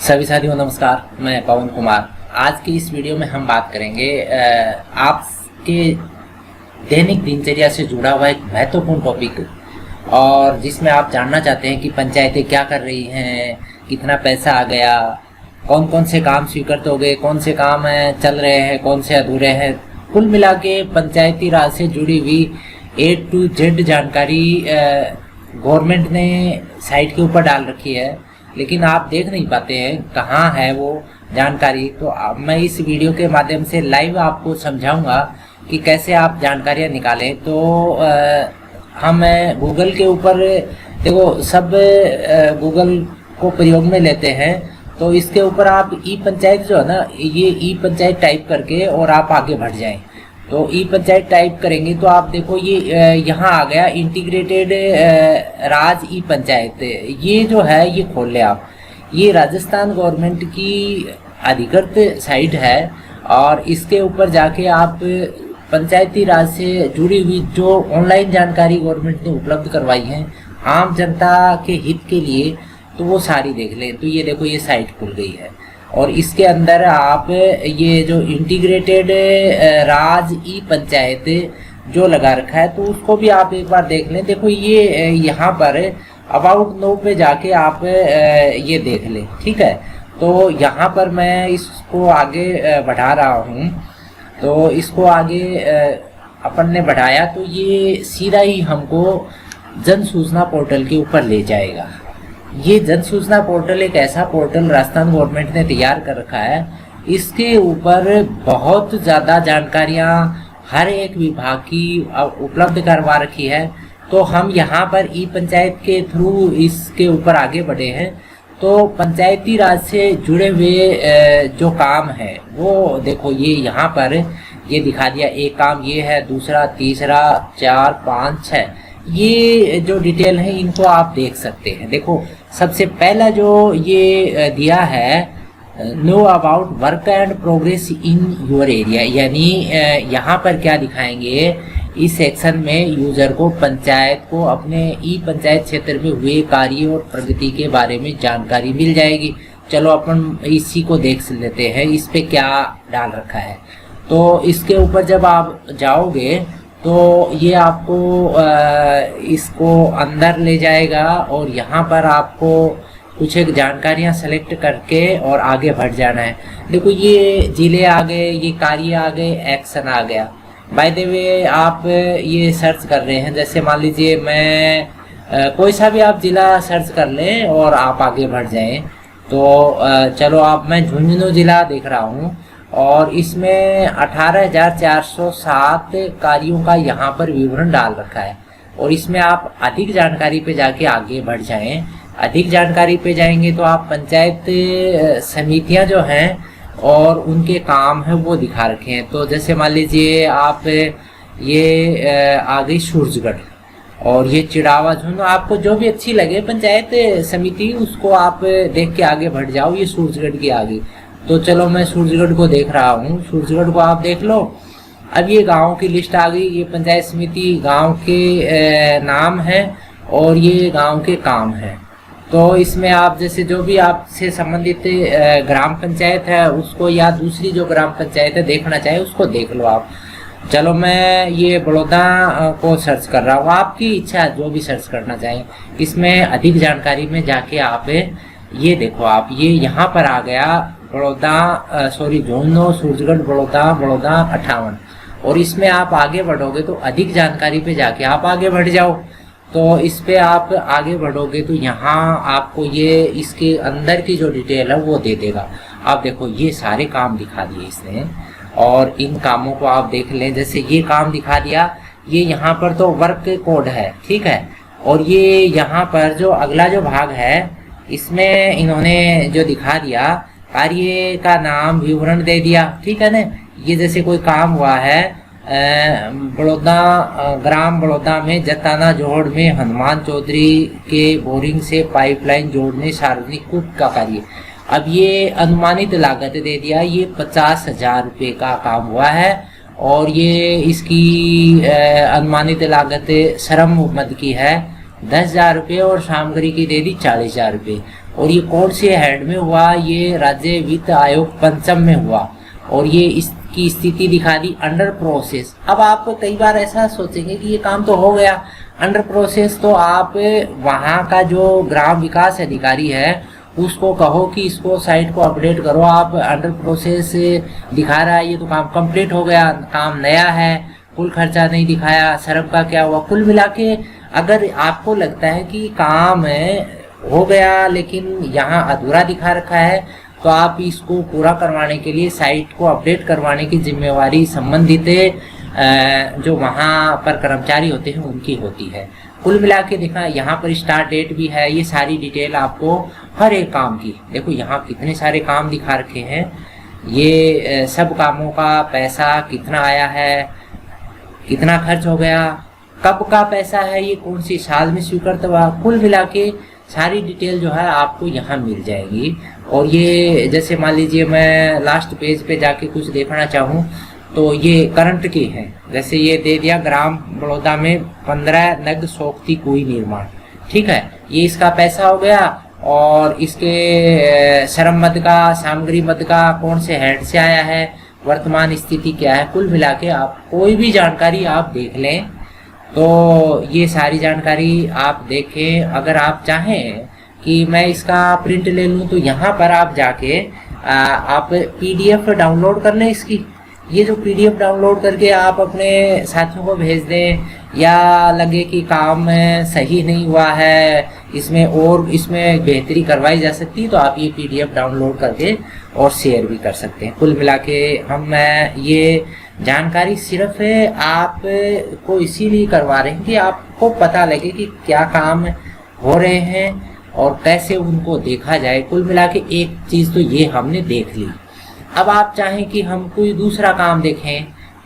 सभी साथियों नमस्कार, मैं पवन कुमार। आज की इस वीडियो में हम बात करेंगे आपके दैनिक दिनचर्या से जुड़ा हुआ एक महत्वपूर्ण टॉपिक, और जिसमें आप जानना चाहते हैं कि पंचायतें क्या कर रही हैं, कितना पैसा आ गया, कौन कौन से काम स्वीकृत हो गए, कौन से काम चल रहे हैं, कौन से अधूरे हैं। कुल मिला के पंचायती राज से जुड़ी हुई A to Z जानकारी गवर्नमेंट ने साइट के ऊपर डाल रखी है, लेकिन आप देख नहीं पाते हैं कहाँ है वो जानकारी। तो अब मैं इस वीडियो के माध्यम से लाइव आपको समझाऊंगा कि कैसे आप जानकारियाँ निकालें। तो हम गूगल के ऊपर देखो, सब गूगल को प्रयोग में लेते हैं, तो इसके ऊपर आप ई पंचायत जो है ना, ये ई पंचायत टाइप करके और आप आगे बढ़ जाएं। तो ई पंचायत टाइप करेंगे तो आप देखो ये यहाँ आ गया इंटीग्रेटेड राज ई पंचायत। ये जो है ये खोल ले आप, ये राजस्थान गवर्नमेंट की अधिकृत साइट है, और इसके ऊपर जाके आप पंचायती राज से जुड़ी हुई जो ऑनलाइन जानकारी गवर्नमेंट ने उपलब्ध करवाई है आम जनता के हित के लिए, तो वो सारी देख लें। तो ये देखो ये साइट खुल गई है, और इसके अंदर आप ये जो इंटीग्रेटेड राज ई पंचायत जो लगा रखा है, तो उसको भी आप एक बार देख लें। देखो ये यहाँ पर अबाउट नो पे जाके आप ये देख लें, ठीक है। तो यहाँ पर मैं इसको आगे बढ़ा रहा हूँ, तो इसको आगे अपन ने बढ़ाया तो ये सीधा ही हमको जन सूचना पोर्टल के ऊपर ले जाएगा। ये जन सूचना पोर्टल एक ऐसा पोर्टल राजस्थान गवर्नमेंट ने तैयार कर रखा है, इसके ऊपर बहुत ज़्यादा जानकारियाँ हर एक विभाग की उपलब्ध करवा रखी है। तो हम यहाँ पर ई पंचायत के थ्रू इसके ऊपर आगे बढ़े हैं। तो पंचायती राज से जुड़े हुए जो काम है वो देखो, ये यहाँ पर ये दिखा दिया। एक काम ये है, दूसरा, तीसरा, 4, 5, 6, ये जो डिटेल है इनको आप देख सकते हैं। देखो सबसे पहला जो ये दिया है, know about work and progress in your area, यानी यहाँ पर क्या दिखाएंगे, इस सेक्शन में यूजर को पंचायत को अपने ई पंचायत क्षेत्र में हुए कार्य और प्रगति के बारे में जानकारी मिल जाएगी। चलो अपन इसी को देख लेते हैं, इस पे क्या डाल रखा है। तो इसके ऊपर जब आप जाओगे तो ये आपको इसको अंदर ले जाएगा, और यहाँ पर आपको कुछ एक जानकारियाँ सेलेक्ट करके और आगे बढ़ जाना है। देखो ये जिले आ गए, ये कार्य आ गए, एक्शन आ गया। बाय द वे आप ये सर्च कर रहे हैं, जैसे मान लीजिए मैं कोई सा भी आप जिला सर्च कर लें और आप आगे बढ़ जाएं। तो चलो आप, मैं झुंझुनू जिला देख रहा हूँ, और इसमें 18,407 कार्यों का यहाँ पर विवरण डाल रखा है, और इसमें आप अधिक जानकारी पे जाके आगे बढ़ जाएं। अधिक जानकारी पे जाएंगे तो आप पंचायत समितियाँ जो हैं और उनके काम है वो दिखा रखे हैं। तो जैसे मान लीजिए आप ये आ गई सूरजगढ़, और ये चिड़ावा झुंझुनू, आपको जो भी अच्छी लगे पंचायत समिति उसको आप देख के आगे बढ़ जाओ। ये सूरजगढ़ की आ गई, तो चलो मैं सूरजगढ़ को देख रहा हूँ, सूरजगढ़ को आप देख लो। अब ये गांव की लिस्ट आ गई, ये पंचायत समिति गांव के नाम है और ये गांव के काम है। तो इसमें आप जैसे जो भी आपसे संबंधित ग्राम पंचायत है उसको, या दूसरी जो ग्राम पंचायत है देखना चाहे उसको देख लो आप। चलो मैं ये बड़ौदा को सर्च कर रहा हूँ, आपकी इच्छा जो भी सर्च करना चाहें। इसमें अधिक जानकारी में जाके आप ये देखो, आप ये यहाँ पर आ गया बड़ौदा, झुंझुनू, सूरजगढ़, बड़ौदा 58, और इसमें आप आगे बढ़ोगे तो अधिक जानकारी पे जाके आप आगे बढ़ जाओ। तो इस पे आप आगे बढ़ोगे तो यहाँ आपको ये इसके अंदर की जो डिटेल है वो दे देगा। आप देखो ये सारे काम दिखा दिए इसने, और इन कामों को आप देख लें। जैसे ये काम दिखा दिया, ये यहाँ पर तो वर्क कोड है, ठीक है, और ये यहाँ पर जो अगला जो भाग है इसमें इन्होंने जो दिखा दिया, कार्य का नाम, विवरण दे दिया, ठीक है ना। ये जैसे कोई काम हुआ है बड़ौदा, ग्राम बड़ौदा में जताना जोड़ में हनुमान चौधरी के बोरिंग से पाइपलाइन जोड़ने सार्वजनिक कूप का कार्य। अब ये अनुमानित लागत दे दिया, ये 50,000 रुपये का काम हुआ है, और ये इसकी अनुमानित लागत श्रम मद की है 10,000 रुपये, और सामग्री की दे दी 40,000 रुपये। और ये कौन से हेड में हुआ, ये राज्य वित्त आयोग पंचम में हुआ और ये इसकी स्थिति दिखा दी अंडर प्रोसेस। अब आप कई बार ऐसा सोचेंगे कि ये काम तो हो गया अंडर प्रोसेस, तो आप वहाँ का जो ग्राम विकास अधिकारी है उसको कहो कि इसको साइट को अपडेट करो, आप अंडर प्रोसेस दिखा रहा है, ये तो काम कंप्लीट हो गया, काम नया है, कुल खर्चा नहीं दिखाया, सरब का क्या हुआ। कुल मिला के अगर आपको लगता है कि काम हो गया लेकिन यहाँ अधूरा दिखा रखा है, तो आप इसको पूरा करवाने के लिए साइट को अपडेट करवाने की जिम्मेवारी संबंधित जो वहाँ पर कर्मचारी होते हैं उनकी होती है। कुल मिला के देखा यहाँ पर स्टार्ट डेट भी है, ये सारी डिटेल आपको हर एक काम की, देखो यहाँ कितने सारे काम दिखा रखे हैं, ये सब कामों का पैसा कितना आया है, कितना खर्च हो गया, कब का पैसा है, ये कौन सी साल में स्वीकृत हुआ, कुल मिला के सारी डिटेल जो है आपको यहाँ मिल जाएगी। और ये जैसे मान लीजिए मैं लास्ट पेज पे जाके कुछ देखना चाहूँ तो ये करंट की है, जैसे ये दे दिया ग्राम बड़ौदा में 15 नग सोख्ती कुई निर्माण, ठीक है, ये इसका पैसा हो गया और इसके श्रम मद का, सामग्री मद का कौन से हेड से आया है, वर्तमान स्थिति क्या है। कुल मिला के आप कोई भी जानकारी आप देख लें तो ये सारी जानकारी आप देखें। अगर आप चाहें कि मैं इसका प्रिंट ले लूँ तो यहाँ पर आप जाके आप PDF डाउनलोड कर लें इसकी, ये जो PDF डाउनलोड करके आप अपने साथियों को भेज दें, या लगे कि काम सही नहीं हुआ है, इसमें बेहतरी करवाई जा सकती है, तो आप ये PDF डाउनलोड करके और शेयर भी कर सकते हैं। कुल मिला के हम ये जानकारी सिर्फ आप को इसीलिए करवा रहे हैं कि आपको पता लगे कि क्या काम हो रहे हैं और कैसे उनको देखा जाए। कुल मिला के एक चीज़ तो ये हमने देख ली। अब आप चाहें कि हम कोई दूसरा काम देखें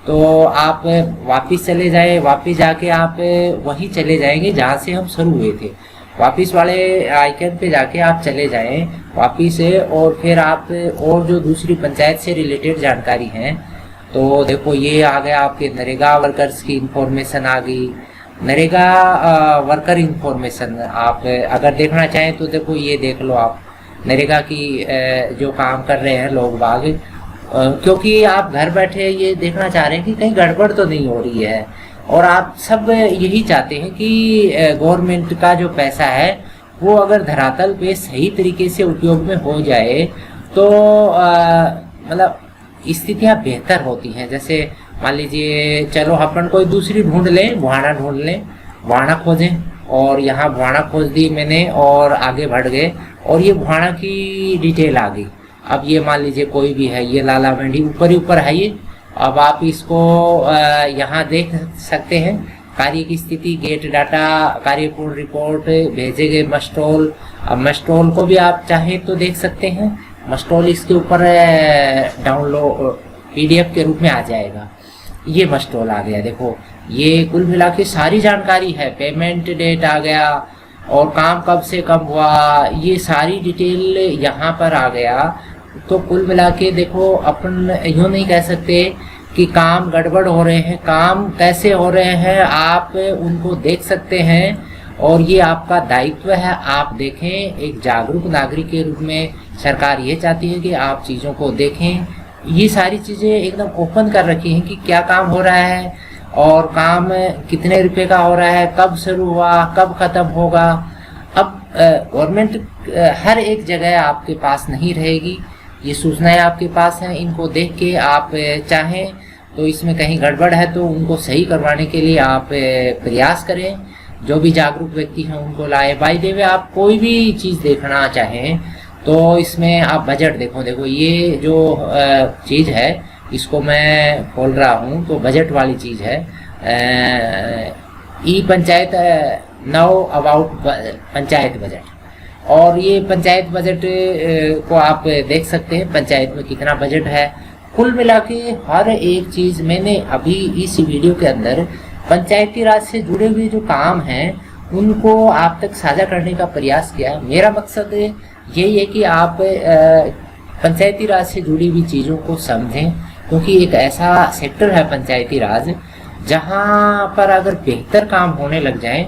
तो आप वापस चले जाए, वापस जाके आप वहीं चले जाएंगे जहाँ से हम शुरू हुए थे, वापस वाले आइकन पे जाके आप चले जाएं वापस से, और फिर आप और जो दूसरी पंचायत से रिलेटेड जानकारी हैं तो देखो ये आ गया आपके नरेगा वर्कर्स की इंफॉर्मेशन आ गई, नरेगा वर्कर इंफॉर्मेशन आप अगर देखना चाहें तो देखो ये देख लो आप नरेगा की जो काम कर रहे हैं लोग बाग, क्योंकि आप घर बैठे ये देखना चाह रहे हैं कि कहीं गड़बड़ तो नहीं हो रही है, और आप सब यही चाहते हैं कि गवर्नमेंट का जो पैसा है वो अगर धरातल पे सही तरीके से उपयोग में हो जाए तो मतलब स्थितियाँ बेहतर होती हैं। जैसे मान लीजिए चलो अपन कोई दूसरी ढूंढ लें, बुहाना ढूंढ लें, बुहाना खोजें, और यहाँ बुहाना खोज दी मैंने और आगे बढ़ गए और ये बुहाना की डिटेल आ गई। अब ये मान लीजिए कोई भी है, ये लाला मंडी ऊपर ही ऊपर है ये, अब आप इसको यहाँ देख सकते हैं, कार्य की स्थिति, गेट डाटा, कार्यपूर्ण रिपोर्ट, भेजे गए मस्टोल। अब मस्टोल को भी आप चाहें तो देख सकते हैं, मस्टोल इसके ऊपर डाउनलोड PDF के रूप में आ जाएगा। ये मस्टोल आ गया, देखो ये कुल मिला के सारी जानकारी है, पेमेंट डेट आ गया और काम कब से कब हुआ, ये सारी डिटेल यहाँ पर आ गया। तो कुल मिला के देखो अपन यूँ नहीं कह सकते कि काम गड़बड़ हो रहे हैं, काम कैसे हो रहे हैं आप उनको देख सकते हैं, और ये आपका दायित्व है, आप देखें। एक जागरूक नागरिक के रूप में सरकार ये चाहती है कि आप चीज़ों को देखें। ये सारी चीज़ें एकदम ओपन कर रखी हैं कि क्या काम हो रहा है और काम कितने रुपए का हो रहा है, कब शुरू हुआ, कब ख़त्म होगा। अब गवर्नमेंट हर एक जगह आपके पास नहीं रहेगी, ये सूचनाएं आपके पास हैं, इनको देख के आप चाहें तो इसमें कहीं गड़बड़ है तो उनको सही करवाने के लिए आप प्रयास करें। जो भी जागरूक व्यक्ति हैं उनको लाए। बाय द वे आप कोई भी चीज़ देखना चाहें तो इसमें आप बजट देखो ये जो चीज़ है इसको मैं खोल रहा हूँ तो बजट वाली चीज़ है। E panchayat now about panchayat budget, और ये पंचायत बजट को आप देख सकते हैं पंचायत में कितना बजट है। कुल मिला के हर एक चीज़ मैंने अभी इस वीडियो के अंदर पंचायती राज से जुड़े हुए जो काम हैं उनको आप तक साझा करने का प्रयास किया है। मेरा मकसद यही है कि आप पंचायती राज से जुड़ी हुई चीज़ों को समझें, क्योंकि एक ऐसा सेक्टर है पंचायती राज जहाँ पर अगर बेहतर काम होने लग जाए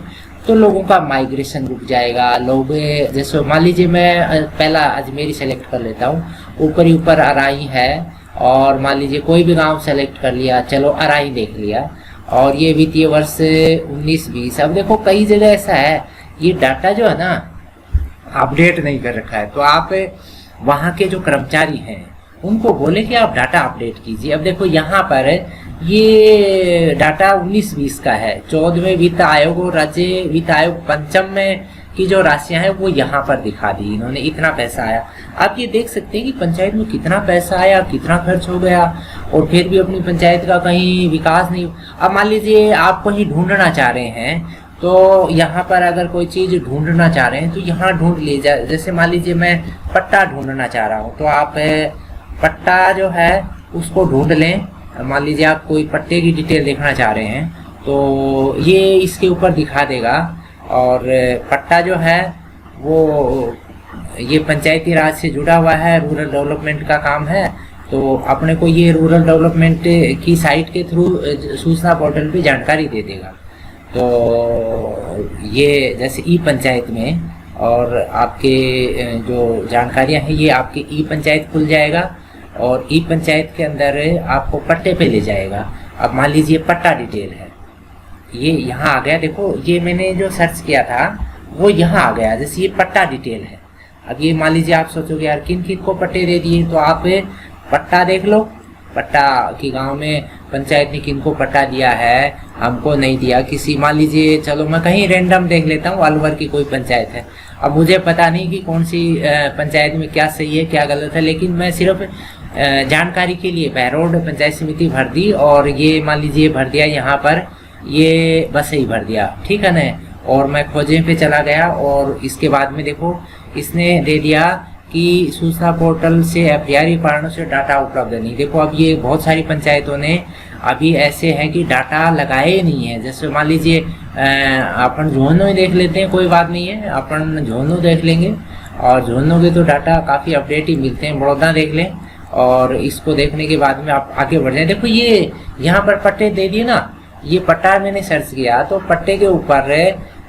तो लोगों का माइग्रेशन रुक जाएगा। लोग जैसे मान लीजिए मैं पहला अजमेरी सेलेक्ट कर लेता हूँ, ऊपर ही ऊपर अराई है, और मान लीजिए कोई भी गांव सेलेक्ट कर लिया, चलो अराई देख लिया, और ये वित्तीय वर्ष 19-20। अब देखो कई जगह ऐसा है ये डाटा जो है ना अपडेट नहीं कर रखा है, तो आप वहाँ के जो कर्मचारी हैं उनको बोले कि आप डाटा अपडेट कीजिए। अब देखो यहाँ पर ये डाटा 19-20 का है, 14वें वित्त आयोग और राज्य वित्त आयोग पंचम में की जो राशियां हैं वो यहाँ पर दिखा दी इन्होंने, इतना पैसा आया। आप ये देख सकते हैं कि पंचायत में कितना पैसा आया, कितना खर्च हो गया, और फिर भी अपनी पंचायत का कहीं विकास नहीं। अब मान लीजिए आप कहीं ढूंढना चाह रहे हैं, तो यहाँ पर अगर कोई चीज़ ढूंढना चाह रहे हैं तो यहाँ ढूंढ लीजिए। जैसे मान लीजिए मैं पट्टा ढूंढना चाह रहा हूँ, तो आप पट्टा जो है उसको ढूंढ लें। मान लीजिए आप कोई पट्टे की डिटेल देखना चाह रहे हैं तो ये इसके ऊपर दिखा देगा। और पट्टा जो है वो ये पंचायती राज से जुड़ा हुआ है, रूरल डेवलपमेंट का काम है, तो अपने को ये रूरल डेवलपमेंट की साइट के थ्रू सूचना पोर्टल पे जानकारी दे देगा। तो ये जैसे ई पंचायत में, और आपके जो जानकारियां हैं ये आपके ई पंचायत खुल जाएगा, और ई पंचायत के अंदर आपको पट्टे पे ले जाएगा। अब मान लीजिए पट्टा डिटेल है, ये यहाँ आ गया। देखो ये मैंने जो सर्च किया था वो यहाँ आ गया, जैसे ये पट्टा डिटेल है। अब ये मान लीजिए आप सोचोगे यार किन किन को पट्टे दे दिए, तो आप पट्टा देख लो, पट्टा की गांव में पंचायत ने किन को पट्टा दिया है, हमको नहीं दिया। किसी मान लीजिए चलो मैं कहीं रैंडम देख लेता हूँ, अलवर की कोई पंचायत है, अब मुझे पता नहीं कि कौन सी पंचायत में क्या सही है क्या गलत है, लेकिन मैं सिर्फ जानकारी के लिए बहरोड पंचायत समिति भर दी, और ये मान लीजिए भर दिया यहाँ पर, ये बस यही भर दिया, ठीक है ना। और मैं खोजे पे चला गया, और इसके बाद में देखो इसने दे दिया कि सूचना पोर्टल से अप्रत्याशित कारणों से डाटा उपलब्ध नहीं। देखो अब ये बहुत सारी पंचायतों ने अभी ऐसे हैं कि डाटा लगाए नहीं है। जैसे मान लीजिए अपन झोनो ही देख लेते हैं, कोई बात नहीं है, अपन झोनो देख लेंगे, और झोनो के तो डाटा काफ़ी अपडेट ही मिलते हैं। बड़ौदा देख लें, और इसको देखने के बाद में आप आगे बढ़ जाए। देखो ये यहाँ पर पट्टे दे दिए ना, ये पट्टा मैंने सर्च किया तो पट्टे के ऊपर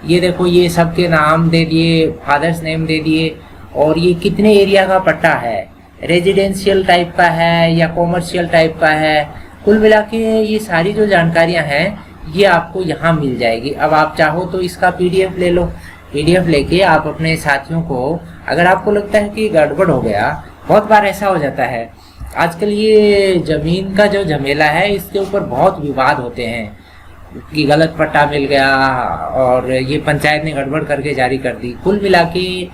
ये देखो ये सबके नाम दे दिए, फादर्स नेम दे दिए, और ये कितने एरिया का पट्टा है, रेजिडेंशियल टाइप का है या कॉमर्शियल टाइप का है, कुल मिला के ये सारी जो जानकारियां हैं ये आपको यहाँ मिल जाएगी। अब आप चाहो तो इसका PDF ले लो, PDF लेके आप अपने साथियों को, अगर आपको लगता है कि गड़बड़ हो गया, बहुत बार ऐसा हो जाता है आजकल ये जमीन का जो झमेला है इसके ऊपर बहुत विवाद होते हैं कि गलत पट्टा मिल गया और ये पंचायत ने गड़बड़ करके जारी कर दी। कुल मिला के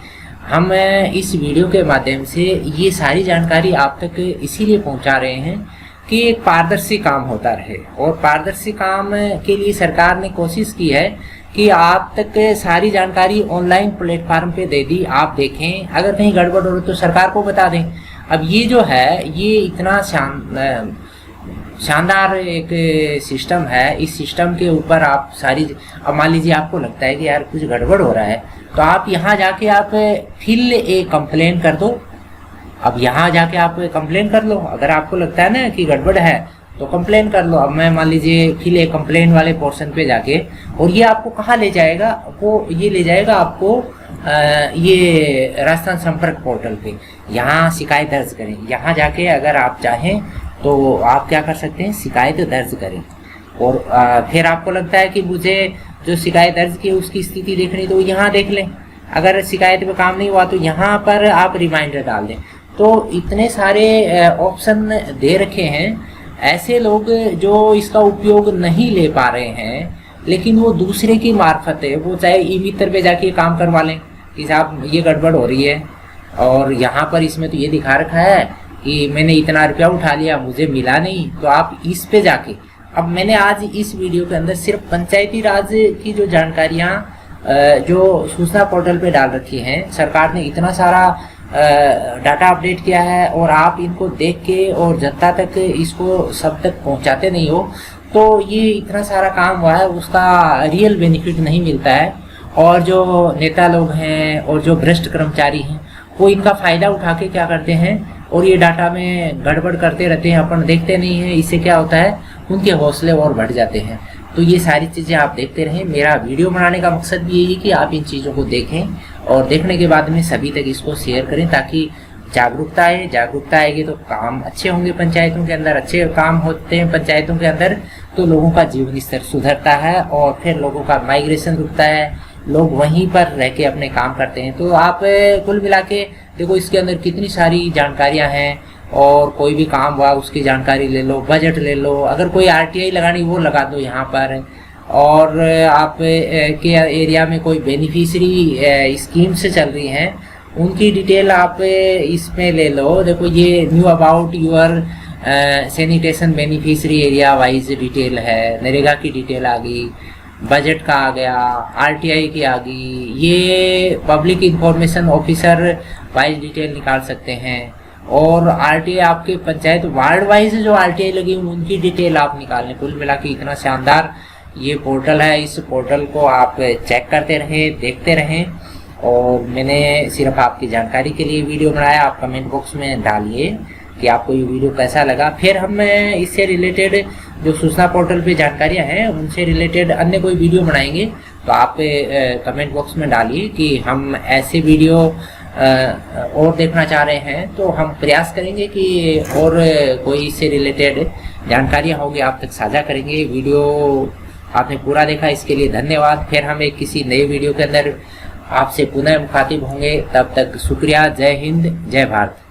हम इस वीडियो के माध्यम से ये सारी जानकारी आप तक इसीलिए पहुंचा रहे हैं कि एक पारदर्शी काम होता रहे, और पारदर्शी काम के लिए सरकार ने कोशिश की है कि आप तक सारी जानकारी ऑनलाइन प्लेटफार्म पे दे दी। आप देखें, अगर कहीं गड़बड़ हो तो सरकार को बता दें। अब ये जो है ये इतना शानदार एक सिस्टम है, इस सिस्टम के ऊपर आप सारी, अब मान लीजिए आपको लगता है कि यार कुछ गड़बड़ हो रहा है, तो आप यहाँ जाके आप फिर एक कंप्लेन कर दो। अब यहाँ जाके आप कंप्लेन कर लो, अगर आपको लगता है ना कि गड़बड़ है तो कंप्लेन कर लो। अब मैं मान लीजिए फिर एक कंप्लेन वाले पोर्शन पे जाके, और ये आपको कहाँ ले जाएगा, वो ये ले जाएगा आपको ये राजस्थान संपर्क पोर्टल पे। यहाँ शिकायत दर्ज करें, यहाँ जाके अगर आप चाहें तो आप क्या कर सकते हैं, शिकायत दर्ज करें। और फिर आपको लगता है कि मुझे जो शिकायत दर्ज की उसकी स्थिति देखनी, तो यहाँ देख लें। अगर शिकायत पे काम नहीं हुआ तो यहाँ पर आप रिमाइंडर डाल दें। तो इतने सारे ऑप्शन दे रखे हैं। ऐसे लोग जो इसका उपयोग नहीं ले पा रहे हैं, लेकिन वो दूसरे की मार्फत है, वो चाहे ई मित्र पे जाके काम करवा लें कि साहब ये गड़बड़ हो रही है, और यहाँ पर इसमें तो ये दिखा रखा है कि मैंने इतना रुपया उठा लिया, मुझे मिला नहीं, तो आप इस पे जाके। अब मैंने आज इस वीडियो के अंदर सिर्फ पंचायती राज की जो जानकारियाँ जो सूचना पोर्टल पे डाल रखी हैं, सरकार ने इतना सारा डाटा अपडेट किया है, और आप इनको देख के और जनता तक इसको सब तक पहुंचाते नहीं हो, तो ये इतना सारा काम हुआ है उसका रियल बेनिफिट नहीं मिलता है। और जो नेता लोग हैं और जो भ्रष्ट कर्मचारी हैं वो इनका फ़ायदा उठा के क्या करते हैं, और ये डाटा में गड़बड़ करते रहते हैं, अपन देखते नहीं हैं। इससे क्या होता है, उनके हौसले और बढ़ जाते हैं। तो ये सारी चीज़ें आप देखते रहें। मेरा वीडियो बनाने का मकसद भी यही है कि आप इन चीज़ों को देखें और देखने के बाद में सभी तक इसको शेयर करें, ताकि जागरूकता आए। जागरूकता आएगी तो काम अच्छे होंगे पंचायतों के अंदर, अच्छे काम होते हैं पंचायतों के अंदर तो लोगों का जीवन स्तर सुधरता है और फिर लोगों का माइग्रेशन रुकता है, लोग वहीं पर रह के अपने काम करते हैं। तो आप कुल मिला के देखो इसके अंदर कितनी सारी जानकारियां हैं, और कोई भी काम हुआ उसकी जानकारी ले लो, बजट ले लो, अगर कोई RTI लगानी वो लगा दो यहाँ पर, और आप के एरिया में कोई बेनिफिशियरी स्कीम से चल रही हैं उनकी डिटेल आप इसमें ले लो। देखो ये new about your sanitation beneficiary area wise detail है, नरेगा की डिटेल आ गई, बजट का आ गया, RTI की आ गई, ये public information officer wise detail निकाल सकते हैं, और RTI आपके पंचायत वार्ड वाइज जो RTI लगी उनकी डिटेल आप निकाल लें। कुल मिला के इतना शानदार ये पोर्टल है, इस पोर्टल को आप चेक करते रहें, देखते रहें। और मैंने सिर्फ आपकी जानकारी के लिए वीडियो बनाया, आप कमेंट बॉक्स में डालिए कि आपको ये वीडियो कैसा लगा। फिर हम इससे रिलेटेड जो सूचना पोर्टल पे जानकारियां हैं उनसे रिलेटेड अन्य कोई वीडियो बनाएंगे, तो आप कमेंट बॉक्स में डालिए कि हम ऐसे वीडियो और देखना चाह रहे हैं, तो हम प्रयास करेंगे कि और कोई इससे रिलेटेड जानकारियां होंगी आप तक साझा करेंगे। वीडियो आपने पूरा देखा इसके लिए धन्यवाद। फिर हम एक किसी नए वीडियो के अंदर आपसे पुनः मुखातिब होंगे, तब तक शुक्रिया। जय हिंद, जय भारत।